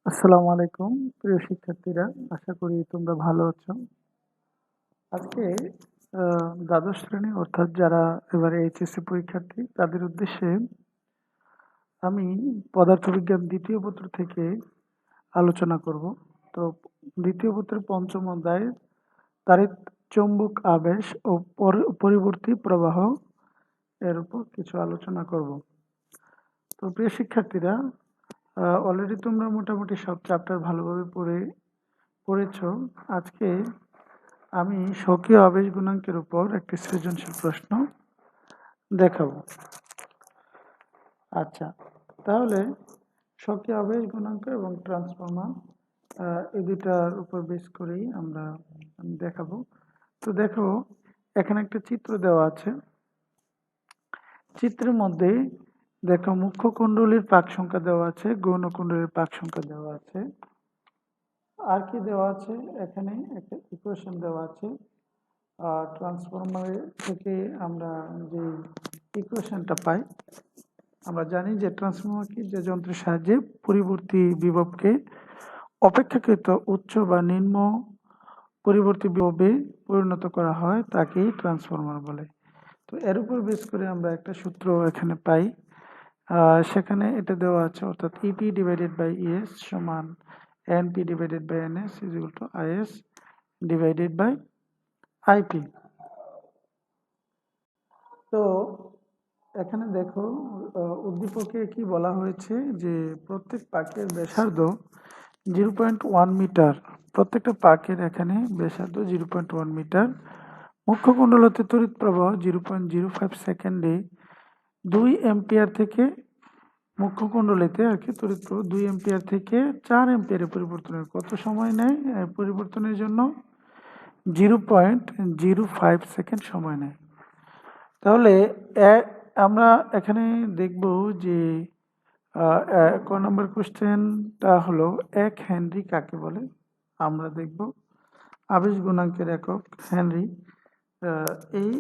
আসসালামু আলাইকুম প্রিয় শিক্ষার্থীরা, আশা করি তোমরা ভালো আছো। আজকে দ্বাদশ শ্রেণী অর্থাৎ যারা এবারে এইচএসসি পরীক্ষার্থী তাদের উদ্দেশ্যে আমি পদার্থবিজ্ঞান দ্বিতীয় পত্র থেকে আলোচনা করব। তো দ্বিতীয় পত্রের পঞ্চম অধ্যায় তাড়িৎ চৌম্বক আবেশ ও পরিবর্তী প্রবাহ এর উপর কিছু আলোচনা করব। তো প্রিয় শিক্ষার্থীরা, অলরেডি তোমরা মোটামুটি সব চ্যাপ্টার ভালোভাবে পড়েছো। আজকে আমি স্বকীয় আবেশ গুণাঙ্কের উপর একটি সৃজনশীল প্রশ্ন দেখাবো। আচ্ছা, তাহলে স্বকীয় আবেশ গুণাঙ্ক এবং ট্রান্সফর্মার এই দুটার উপর বেস করেই আমি দেখাবো। তো দেখো, এখানে একটা চিত্র দেওয়া আছে। চিত্রের মধ্যে দেখো, মুখ্য কুণ্ডলীর পাক সংখ্যা দেওয়া আছে, গৌণ কুণ্ডলীর পাক সংখ্যা দেওয়া আছে। আর কি দেওয়া আছে? এখানে একটা ইকুয়েশন দেওয়া আছে। ট্রান্সফরমার থেকে আমরা যে ইকুয়েশনটা পাই, আমরা জানি যে ট্রান্সফরমার কি, যে যন্ত্রের সাহায্যে পরিবর্তী বিভবকে অপেক্ষাকৃত উচ্চ বা নিম্ন পরিবর্তী বিভবে পরিণত করা হয়, তাকেই ট্রান্সফরমার বলে। তো এর উপর বেস করে আমরা একটা সূত্র এখানে পাই। সেখানে এটা দেওয়া আছে, অর্থাৎ ইপি ডিভাইডেড বাই ইএস সমান NP divided by NS is equal to IS divided by IP. তো এখানে দেখো, উদ্দীপকে কি বলা হয়েছে যে প্রত্যেক পাকের ব্যাসার্ধ 0.1 মিটার। প্রত্যেকটা পাকের এখানে ব্যাসার্ধ 0.1 মিটার। মুখ্য কুণ্ডল হতে তড়িৎ প্রবাহ 0.05 সেকেন্ডে 2 এম্পিয়ার থেকে, মুখ্য কুণ্ডলীতে আর কি তড়িৎ প্রবাহ 2 এম্পিয়ার থেকে 4 এম্পিয়ারে পরিবর্তনের কত সময় নেয়? পরিবর্তনের জন্য 0.05 সেকেন্ড সময় নেয়। তাহলে আমরা এখানে দেখব যে ক নম্বর কোশ্চেনটা হলো 1 হেনরি কাকে বলে। আমরা দেখব আবেশ গুণাঙ্কের একক হেনরি। এই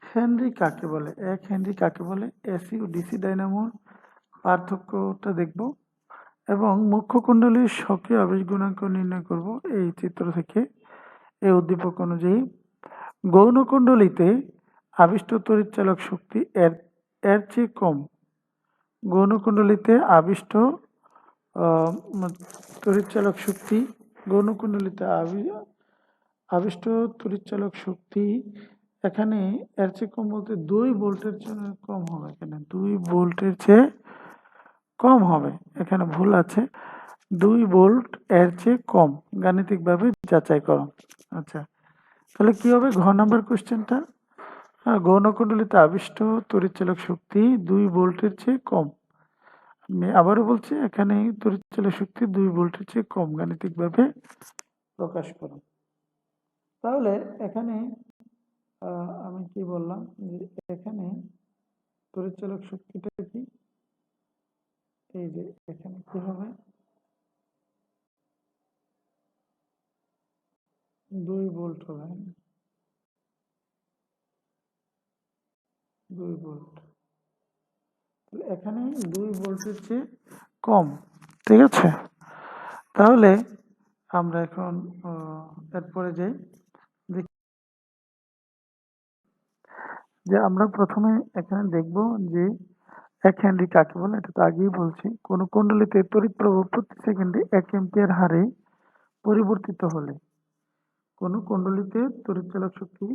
হেনরি কাকে বলে, 1 হেনরি কাকে বলে, এসি ও ডিসি ডাইনামোর পার্থক্যটা দেখব এবং মুখ্য কুণ্ডলীর স্বকীয় আবেশ গুণাঙ্ক নির্ণয় করব এই চিত্র থেকে, এই উদ্দীপক অনুযায়ী। গৌণ কুণ্ডলীতে আবিষ্ট তড়িৎচালক শক্তি এর চেয়ে কম। গৌণ কুণ্ডলীতে আবিষ্ট তড়িৎচালক শক্তি, গৌণ কুণ্ডলীতে আবিষ্ট তড়িৎচালক শক্তি এখানে এর চেয়ে কম বলতে 2 ভোল্টের চেয়ে কম হবে। এখানে 2 ভোল্টের চেয়ে কম হবে, এখানে ভুল আছে। 2 ভোল্ট এর চেয়ে কম, গাণিতিকভাবে যাচাই করো। আচ্ছা, তাহলে কি হবে ঘ নাম্বার কোশ্চেনটা? গৌণ কুণ্ডলীতে আবিষ্ট তড়িৎচালক শক্তি 2 ভোল্টের চেয়ে কম। আমি আবারও বলছি, এখানে তড়িৎচালক শক্তি 2 ভোল্টের চেয়ে কম, গাণিতিকভাবে প্রকাশ করো। তাহলে এখানে আমি কি বললাম যে এখানে তড়িৎচালক শক্তিটা কি, এই যে এখানে কি হবে, 2 ভোল্ট হবে, 2 ভোল্ট। এখানে 2 ভোল্টের চেয়ে কম, ঠিক আছে। তাহলে আমরা এখন এরপরে যাই, যে আমরা প্রথমে এখানে দেখব যে 1 হেনরি কাকে বলে। এটা তো আগেই বলছি। কোন কুণ্ডলীতে তড়িৎ প্রবাহ প্রতি সেকেন্ডে 1 এম্পিয়ার হারে পরিবর্তিত হলে, কোন কুণ্ডলীতে তড়িৎচালক শক্তি,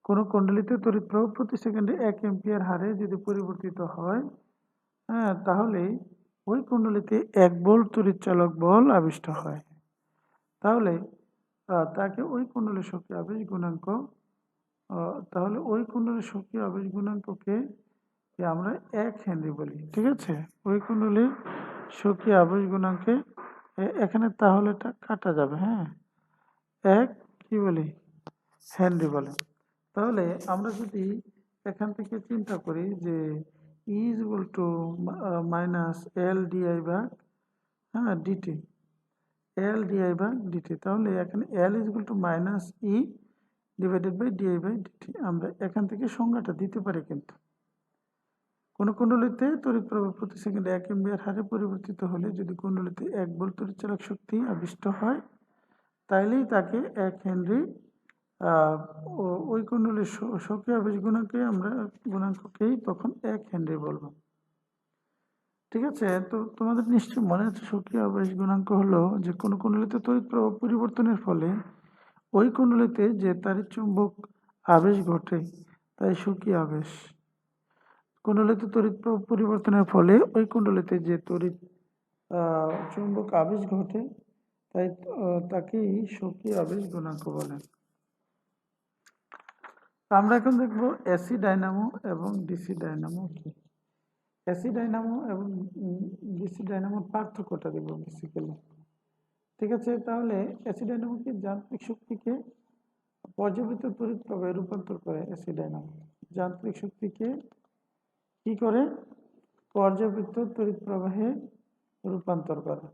কোন কুণ্ডলীতে তড়িৎ প্রবাহ প্রতি সেকেন্ডে 1 এম্পিয়ার হারে যদি পরিবর্তিত হয়, হ্যাঁ, তাহলে ওই কুণ্ডলীতে 1 ভোল্ট তড়িৎচালক বল আবিষ্ট হয়। তাহলে তাকে ওই কুণ্ডলীর শক্তি আবেশ গুণাঙ্ক, তাহলে ওই কুণ্ডলীর শক্তি আবেশ গুণাঙ্ককে আমরা 1 হেনরি বলি, ঠিক আছে। ওই কুণ্ডলীর শক্তি আবেশ গুণাঙ্কে এখানে তাহলে এটা কাটা যাবে, হ্যাঁ, 1 কি বলি, হেনরি বলে। তাহলে আমরা যদি এখান থেকে চিন্তা করি যে E is equal to minus L DI ভাগ ডিটি, এল ডিআই ভাগ ডিটি, তাহলে এখানে L is equal to minus E divided by DI by DT. আমরা এখান থেকে সংজ্ঞাটা দিতে পারি, কিন্তু কোন কুণ্ডলীতে তড়িৎ প্রবাহ প্রতি সেকেন্ডে 1 অ্যাম্পিয়ার হারে পরিবর্তিত হলে যদি কুণ্ডলীতে 1 ভোল্ট তড়িৎচালক শক্তি আবিষ্ট হয় তাইলেই তাকে 1 হেনরি ওই কুণ্ডলীর স্বকীয় আবেশ গুণাঙ্ককেই তখন 1 হেনরি বলবো। ঠিক আছে, তো তোমাদের নিশ্চয়ই মনে আছে স্বকীয় আবেশ গুণাঙ্ক হলো যে কোন কুণ্ডলীতে তড়িৎ প্রবাহ পরিবর্তনের ফলে ওই কুণ্ডলীতে যে তাড়িৎ চুম্বক আবেশ ঘটে তাই স্বকীয় আবেশ। কুণ্ডলীতে তড়িৎ প্রবাহ পরিবর্তনের ফলে ওই কুণ্ডলীতে যে তড়িৎ চুম্বক আবেশ ঘটে তাই তাকেই স্বকীয় আবেশ গুণাঙ্ক বলে। আমরা এখন দেখব এসি ডায়নামো এবং ডিসি ডায়নামো কি। এসি ডায়নামো এবং ডিসি ডায়নামোর পার্থক্যটা দেখব বেসিক্যালি। ঠিক আছে, তাহলে এসি ডায়নামো কি যান্ত্রিক শক্তিকে পর্যাবৃত্ত তড়িৎ প্রবাহে রূপান্তর করে। এসি ডায়নামো যান্ত্রিক শক্তিকে কি করে? পর্যাবৃত্ত তড়িৎ প্রবাহে রূপান্তর করে।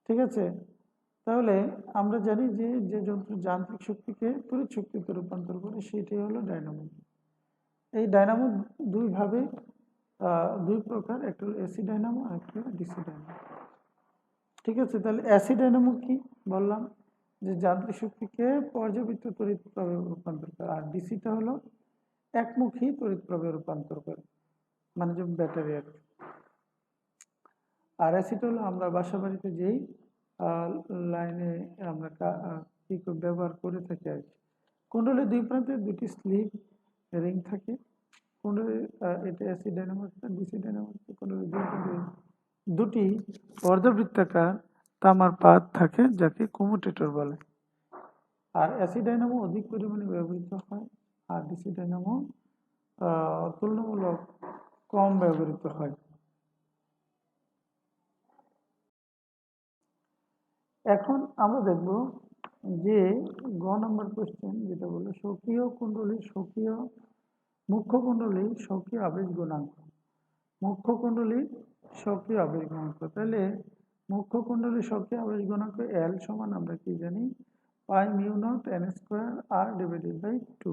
ঠিক আছে, তাহলে আমরা জানি যে যে যন্ত্র যান্ত্রিক শক্তিকে তড়িৎ শক্তিতে রূপান্তর করে সেটাই হলো ডায়নামো। এই ডায়নামো দুই প্রকার, একটা হলো এসি ডায়নামো আর একটা হলো ডিসি ডায়নামো। ঠিক আছে, তাহলে এসি ডায়নামো কি বললাম যে যান্ত্রিক শক্তিকে পর্যাবৃত্ত তড়িৎ প্রবাহে রূপান্তর করে, আর ডিসিটা হলো একমুখী তড়িৎ প্রবাহে রূপান্তর করে, মানে যে ব্যাটারি আর কি। আর এসিটা হলো আমরা বাসা বাড়িতে যেই লাইনে আমরা ব্যবহার করে থাকি আর কি। কুণ্ডলীর দুই প্রান্তে দুটি স্লিপ রিং থাকে। কুণ্ডলীর এটা এসি ডায়নামো, ডিসি ডায়নামো। কুণ্ডলীর দুই প্রান্তে দুটি অর্ধবৃত্তাকার তামার পাত থাকে যাকে কমিউটেটর বলে। আর এসি ডায়নামো অধিক পরিমাণে ব্যবহৃত হয় আর ডিসি ডায়নামো তুলনামূলক কম ব্যবহৃত হয়। এখন আমরা দেখব যে গ নম্বর কোশ্চেন যেটা বললো স্বকীয় কুণ্ডলীর মুখ্য কুণ্ডলীর স্বকীয় আবেশ গুণাঙ্ক। মুখ্য কুণ্ডলীর স্বকীয় আবেশ গুণাঙ্ক, তাহলে মুখ্য কুণ্ডলীর স্বকীয় আবেশ গুণাঙ্ক L সমান আমরা কি জানি? Pi mu naught n square r divided by 2।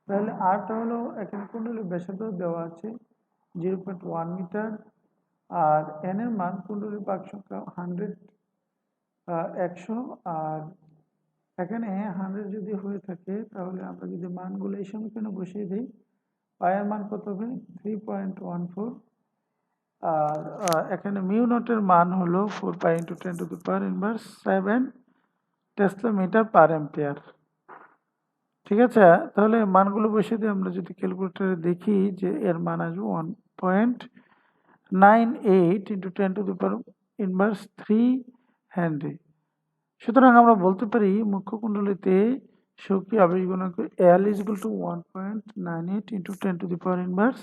তাহলে আরটা হলো এখানে কুণ্ডলীর ব্যাসার্ধ দেওয়া আছে 0.1 মিটার, আর n এর মান কুণ্ডলীর পাক সংখ্যা 100 আর এখানে 100 যদি হয়ে থাকে তাহলে আমরা যদি মানগুলো এই সমীকরণে বসিয়ে দিই, পায়ের মান কত হবে? 3.14। আর এখানে মিউ নটের মান হলো 4 pi into 10 to the power inverse 7 tesla metre per ampere. ঠিক আছে, তাহলে মানগুলো বসিয়ে দিয়ে আমরা যদি ক্যালকুলেটরে দেখি যে এর মান আসবে 1.98 into 10 to the power inverse 3 Henry. সুতরাং আমরা বলতে পারি মুখ্য কুণ্ডলীতে স্বকীয় আবেশ গুণাঙ্ক L is equal to 1.98 into 10 to the power inverse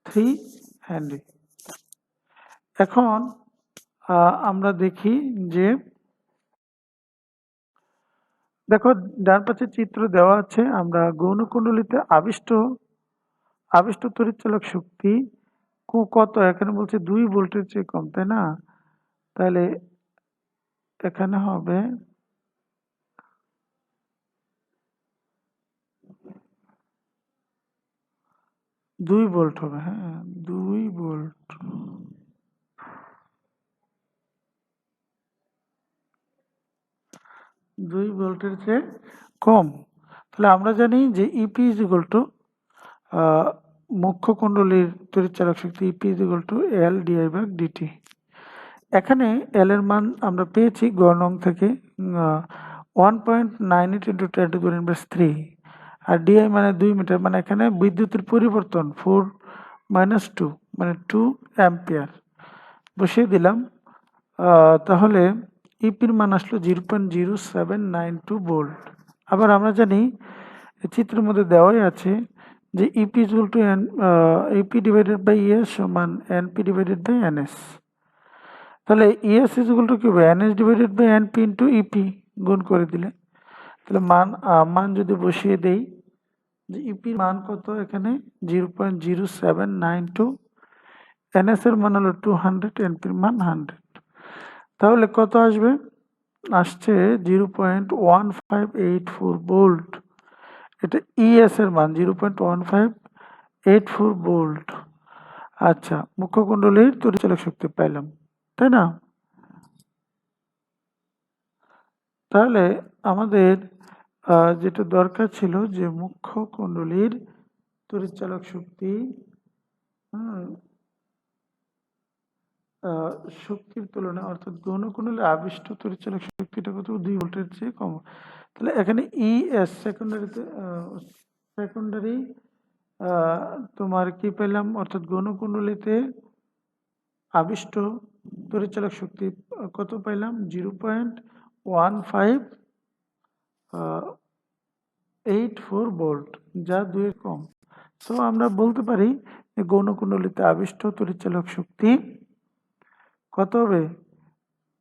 3 Henry. এখন আমরা দেখি যে দেখো ডান পাশে চিত্র দেওয়া আছে, আমরা গৌণ কুণ্ডলীতে আবিষ্ট তড়িৎচালক শক্তি কত? এখানে বলছে 2 ভোল্টের চেয়ে কম, তাই না? তাহলে এখানে হবে 2 ভোল্ট হবে। হ্যাঁ, 2 ভোল্ট। দুই ভোল্টের চেয়ে কম। তাহলে আমরা জানি যে ইপি ইজ ইকুয়াল টু মুখ্য কুণ্ডলীর তড়িৎচালক শক্তি EP is equal to L DI ভাগ ডিটি। এখানে এল এর মান আমরা পেয়েছি গ নং থেকে 1.98 into 10 to the power inverse 3, আর ডিআই মানে 2 মিটার, মানে এখানে বিদ্যুতের পরিবর্তন 4 মাইনাস 2 মানে 2 অ্যাম্পিয়ার বসিয়ে দিলাম। তাহলে ইপির মান আসলো 0.0792 ভোল্ট। আবার আমরা জানি চিত্রের মধ্যে দেওয়াই আছে যে EP is equal to EP divided by ES সমান এনপি ডিভাইডেড বাই এনএস। তাহলে ইএস ইজ ইকুয়াল টু কি হবে? NS divided by NP into EP গুণ করে দিলে, তাহলে মান যদি বসিয়ে দেই যে ইপির মান কত? এখানে 0.0792, এনএস এর মান হলো 200, এনপির মান 100। তাহলে কত আসবে? আসছে 0.1584 ভোল্ট। এটা ইএস এর মান 0.1584 ভোল্ট। আচ্ছা, মুখ্য কুণ্ডলীর তড়িৎচালক শক্তি পাইলাম, তাই না? তাহলে আমাদের যেটা দরকার ছিল যে মুখ্য কুণ্ডলীর তড়িৎচালক শক্তি, হুম, শক্তির তুলনায় অর্থাৎ গৌণ কুণ্ডলে আবিষ্ট তড়িৎচালক শক্তিটা কত, 2 ভোল্টের চেয়ে কম। তাহলে এখানে ইএস সেকেন্ডারিতে সেকেন্ডারি তোমার কি পেলাম, অর্থাৎ গৌণ কুণ্ডলীতে আবিষ্ট তড়িৎচালক শক্তি কত পাইলাম, 0.1584 ভোল্ট, যা 2 এর কম। সো আমরা বলতে পারি যে গৌণ কুণ্ডলীতে আবিষ্ট তড়িৎচালক শক্তি কত হবে,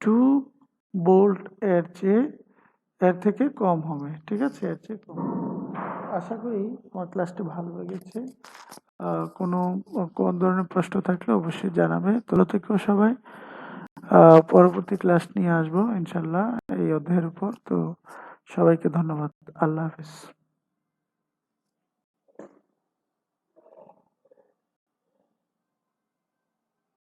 2 ভোল্ট এর থেকে কম হবে। ঠিক আছে, এর চেয়ে কম। আশা করি আমার ক্লাসটি ভালো লেগেছে। কোনো কোন ধরনের প্রশ্ন থাকলে অবশ্যই জানাবে। ভালো থেকো সবাই। পরবর্তী ক্লাস নিয়ে আসবো ইনশাল্লাহ এই অধ্যায়ের উপর। তো সবাইকে ধন্যবাদ। আল্লাহ হাফিজ।